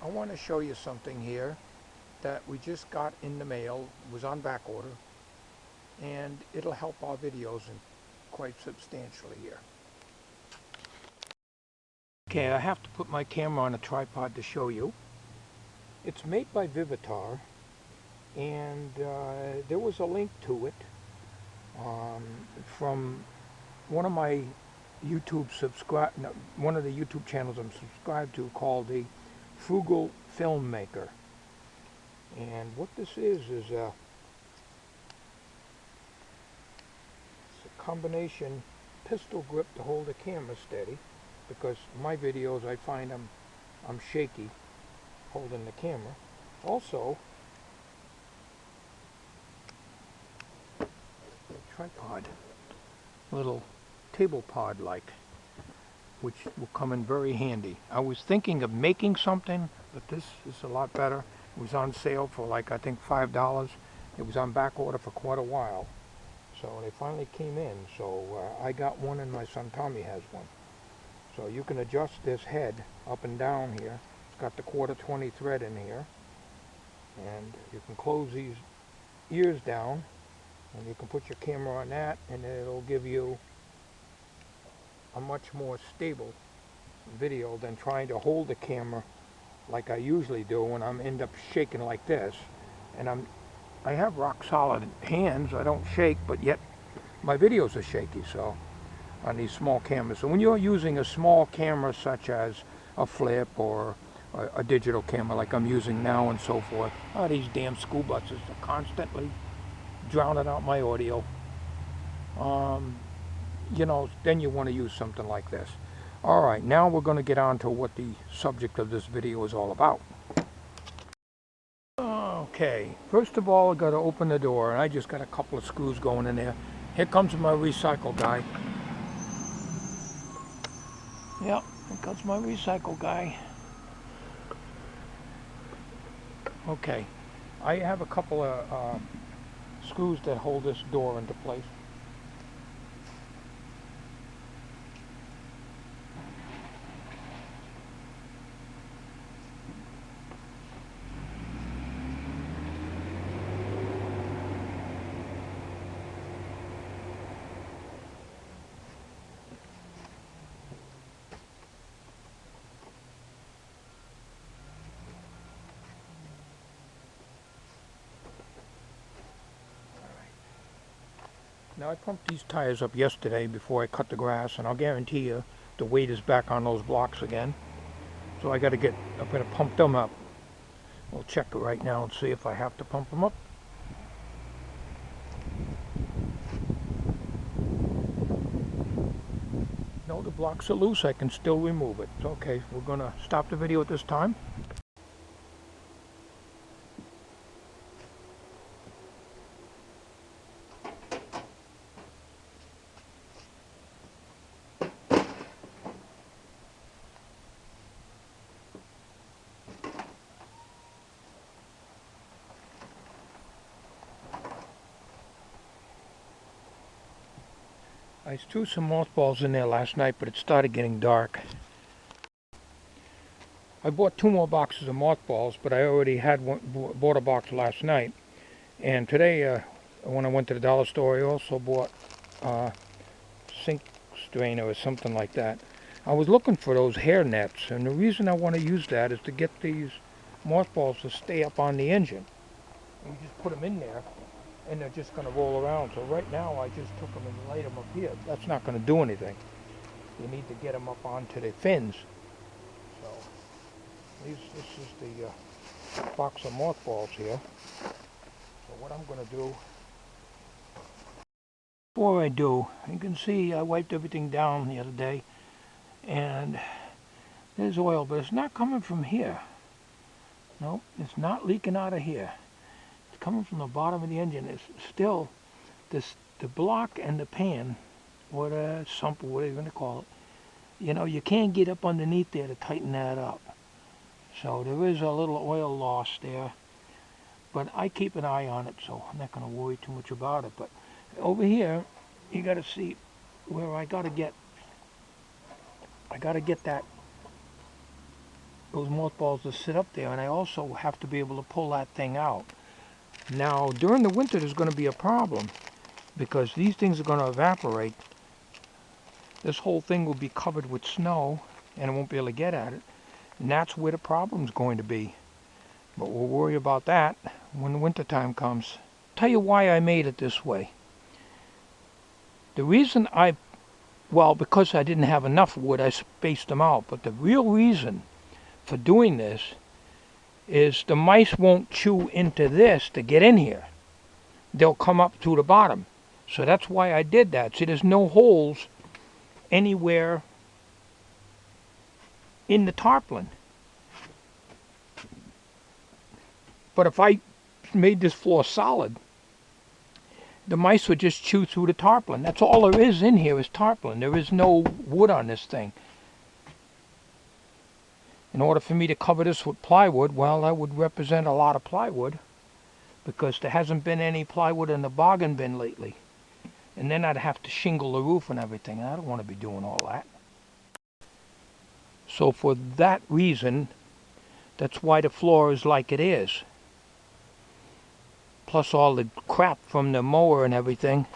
I want to show you something here that we just got in the mail. It was on back order, and it'll help our videos quite substantially here. Okay, I have to put my camera on a tripod to show you. It's made by Vivitar, and there was a link to it from one of my one of the YouTube channels I'm subscribed to, called the Frugal Filmmaker. And what this is it's a combination pistol grip to hold the camera steady, because my videos I find I'm shaky holding the camera. Also, a tripod, little table pod like, which will come in very handy. I was thinking of making something, but this is a lot better. It was on sale for like, I think, $5. It was on back order for quite a while, so they finally came in. So I got one, and my son Tommy has one. So you can adjust this head up and down here. It's got the 1/4 thread in here, and you can close these ears down, and you can put your camera on that, and it'll give you a much more stable video than trying to hold the camera like I usually do when I end up shaking like this. And I have rock solid hands, I don't shake, but yet my videos are shaky, so on these small cameras. So when you're using a small camera such as a flip or a digital camera like I'm using now and so forth, these damn school buses are constantly drowning out my audio. You know, then you want to use something like this. Alright, now we're going to get on to what the subject of this video is all about. Okay, first of all I got to open the door, and I just got a couple of screws going in there. Here comes my recycle guy. Yep, here comes my recycle guy. Okay, I have a couple of screws that hold this door into place. Now, I pumped these tires up yesterday before I cut the grass, and I'll guarantee you the weight is back on those blocks again. So I'm going to pump them up. We'll check it right now and see if I have to pump them up. No, the blocks are loose. I can still remove it. Okay, we're going to stop the video at this time. I threw some mothballs in there last night, but it started getting dark. I bought 2 more boxes of mothballs, but I already had bought a box last night. And today, when I went to the dollar store, I also bought sink strainer or something like that. I was looking for those hair nets, and the reason I want to use that is to get these mothballs to stay up on the engine. You just put them in there, and they're just going to roll around. So right now I just took them and laid them up here. That's not going to do anything. You need to get them up onto the fins. So this is the box of mothballs here. So what I'm going to do, before I do, you can see I wiped everything down the other day, and there's oil, but it's not coming from here. No, it's not leaking out of here. Coming from the bottom of the engine. Is still the block and the pan, or the sump, or whatever you want to call it. You know, you can't get up underneath there to tighten that up. So there is a little oil loss there, but I keep an eye on it, so I'm not going to worry too much about it. But over here, you got to see where I got to get that those mothballs to sit up there, and I also have to be able to pull that thing out. Now, during the winter, there's going to be a problem because these things are going to evaporate. This whole thing will be covered with snow, and I won't be able to get at it. And that's where the problem's going to be. But we'll worry about that when the winter time comes. Tell you why I made it this way. The reason because I didn't have enough wood, I spaced them out. But the real reason for doing this is the mice won't chew into this to get in here. They'll come up through the bottom. So that's why I did that. See, there's no holes anywhere in the tarpaulin. But if I made this floor solid, the mice would just chew through the tarpaulin. That's all there is in here is tarpaulin. There is no wood on this thing. In order for me to cover this with plywood, well, that would represent a lot of plywood because there hasn't been any plywood in the bargain bin lately. And then I'd have to shingle the roof and everything, and I don't want to be doing all that. So for that reason, that's why the floor is like it is. Plus all the crap from the mower and everything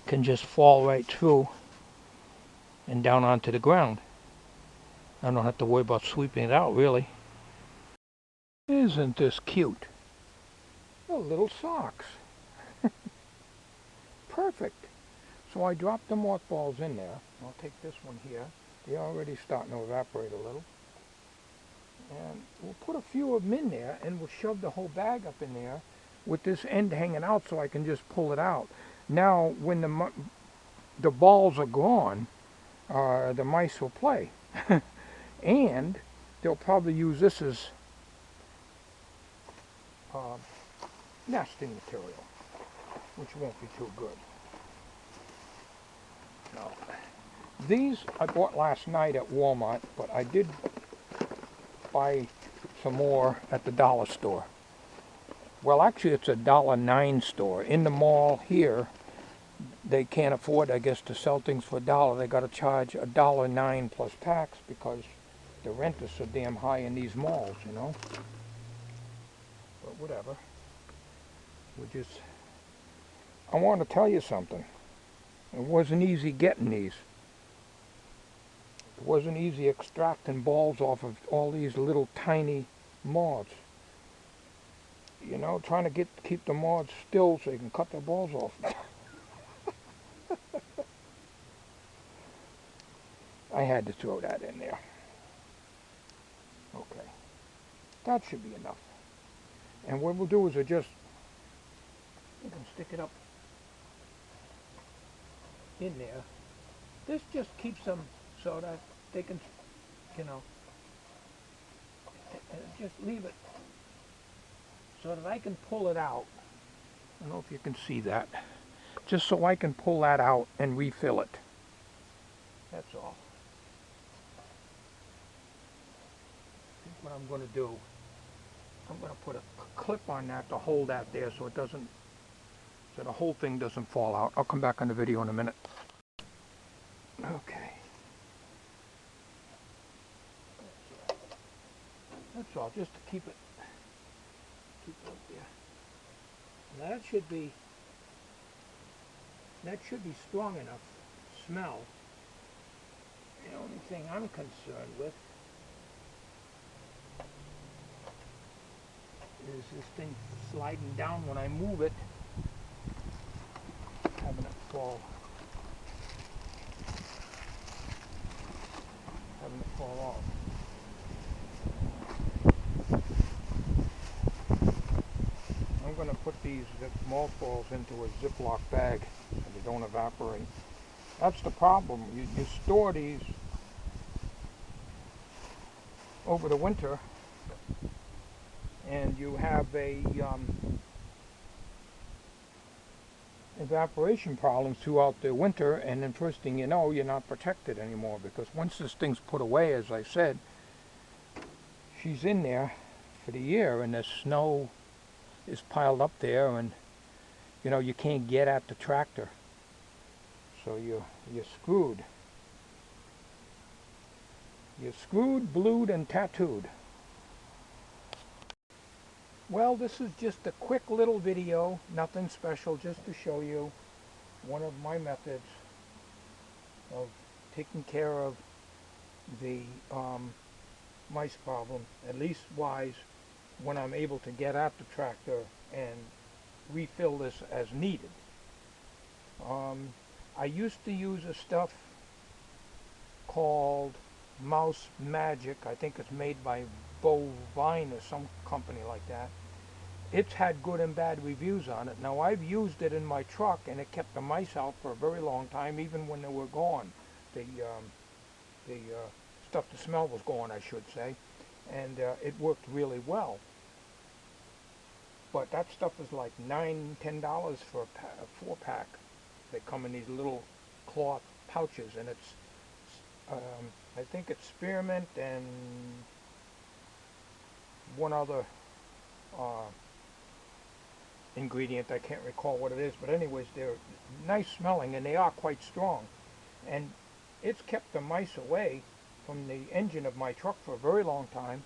can just fall right through and down onto the ground. I don't have to worry about sweeping it out, really. Isn't this cute? Oh, little socks. Perfect. So I dropped the mothballs in there. I'll take this one here. They're already starting to evaporate a little. And we'll put a few of them in there, and we'll shove the whole bag up in there with this end hanging out so I can just pull it out. Now, when the balls are gone, the mice will play. And they'll probably use this as nesting material, which won't be too good. Now, these I bought last night at Walmart, but I did buy some more at the dollar store. Well, actually, it's a $1.09 store. In the mall here, they can't afford, I guess, to sell things for $1. They got to charge $1.09 plus tax because the rent is so damn high in these malls, you know. But whatever. I want to tell you something. It wasn't easy getting these. It wasn't easy extracting balls off of all these little tiny moths. You know, trying to keep the moths still so you can cut their balls off. I had to throw that in there. Okay. That should be enough. And what we'll do is you can stick it up in there. This just keeps them so that they can, you know, just leave it so that I can pull it out. I don't know if you can see that. Just so I can pull that out and refill it. That's all. I think what I'm going to do, I'm going to put a clip on that to hold that there so it doesn't, so the whole thing doesn't fall out. I'll come back on the video in a minute. Okay. That's all, just to keep it up there. Now that should be strong enough to smell. The only thing I'm concerned with is this thing sliding down when I move it, having it fall off. I'm going to put these mothballs into a Ziploc bag so they don't evaporate. That's the problem. You store these over the winter and you have a evaporation problems throughout the winter, and then first thing you know, you're not protected anymore, because once this thing's put away, as I said, she's in there for the year, and the snow is piled up there, and you know, you can't get at the tractor, so you're screwed. You're screwed, blued, and tattooed. Well, this is just a quick little video, nothing special, just to show you one of my methods of taking care of the mice problem, at least wise, when I'm able to get at the tractor and refill this as needed. I used to use a stuff called Mouse Magic. I think it's made by Bovine or some company like that. It's had good and bad reviews on it. Now, I've used it in my truck and it kept the mice out for a very long time, even when they were gone. The stuff, the smell was gone, I should say, and it worked really well. But that stuff is like $9–10 for a 4-pack. They come in these little cloth pouches, and it's I think it's spearmint and one other ingredient. I can't recall what it is, but anyways, they're nice smelling and they are quite strong, and it's kept the mice away from the engine of my truck for a very long time.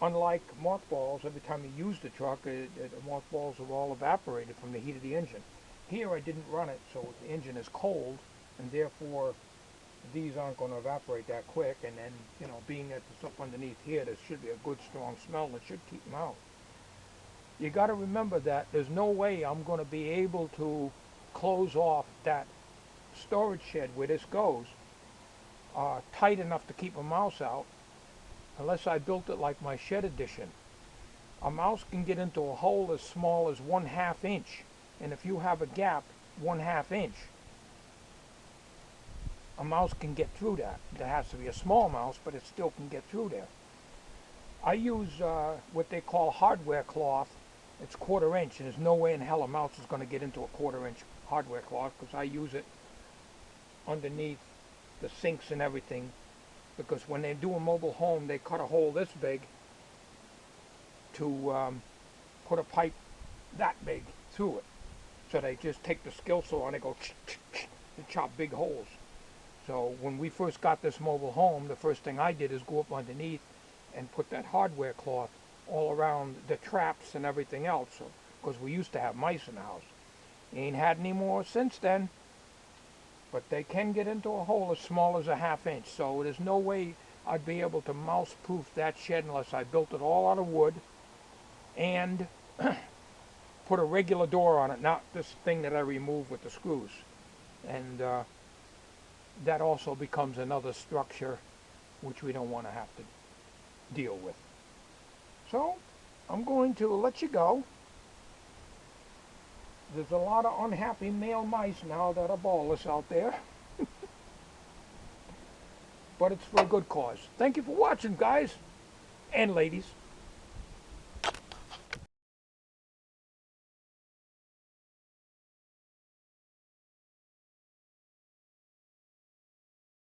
Unlike mothballs, every time you use the truck, the mothballs are all evaporated from the heat of the engine. Here I didn't run it, so the engine is cold, and therefore these aren't going to evaporate that quick. And then, you know, being that there's stuff underneath here, there should be a good strong smell that should keep them out. You got to remember that there's no way I'm going to be able to close off that storage shed where this goes tight enough to keep a mouse out, unless I built it like my shed edition. A mouse can get into a hole as small as 1/2 inch, and if you have a gap 1/2 inch, a mouse can get through that. There has to be a small mouse, but it still can get through there. I use what they call hardware cloth. It's 1/4 inch, and there's no way in hell a mouse is going to get into a 1/4 inch hardware cloth, because I use it underneath the sinks and everything, because when they do a mobile home, they cut a hole this big to put a pipe that big through it. So they just take the skill saw and they go and chop big holes. So when we first got this mobile home, the first thing I did is go up underneath and put that hardware cloth all around the traps and everything else, because we used to have mice in the house. Ain't had any more since then, but they can get into a hole as small as a 1/2 inch. So there's no way I'd be able to mouse-proof that shed unless I built it all out of wood and put a regular door on it, not this thing that I removed with the screws. And that also becomes another structure which we don't want to have to deal with. So I'm going to let you go. There's a lot of unhappy male mice now that are ballless out there. But it's for a good cause. Thank you for watching, guys and ladies.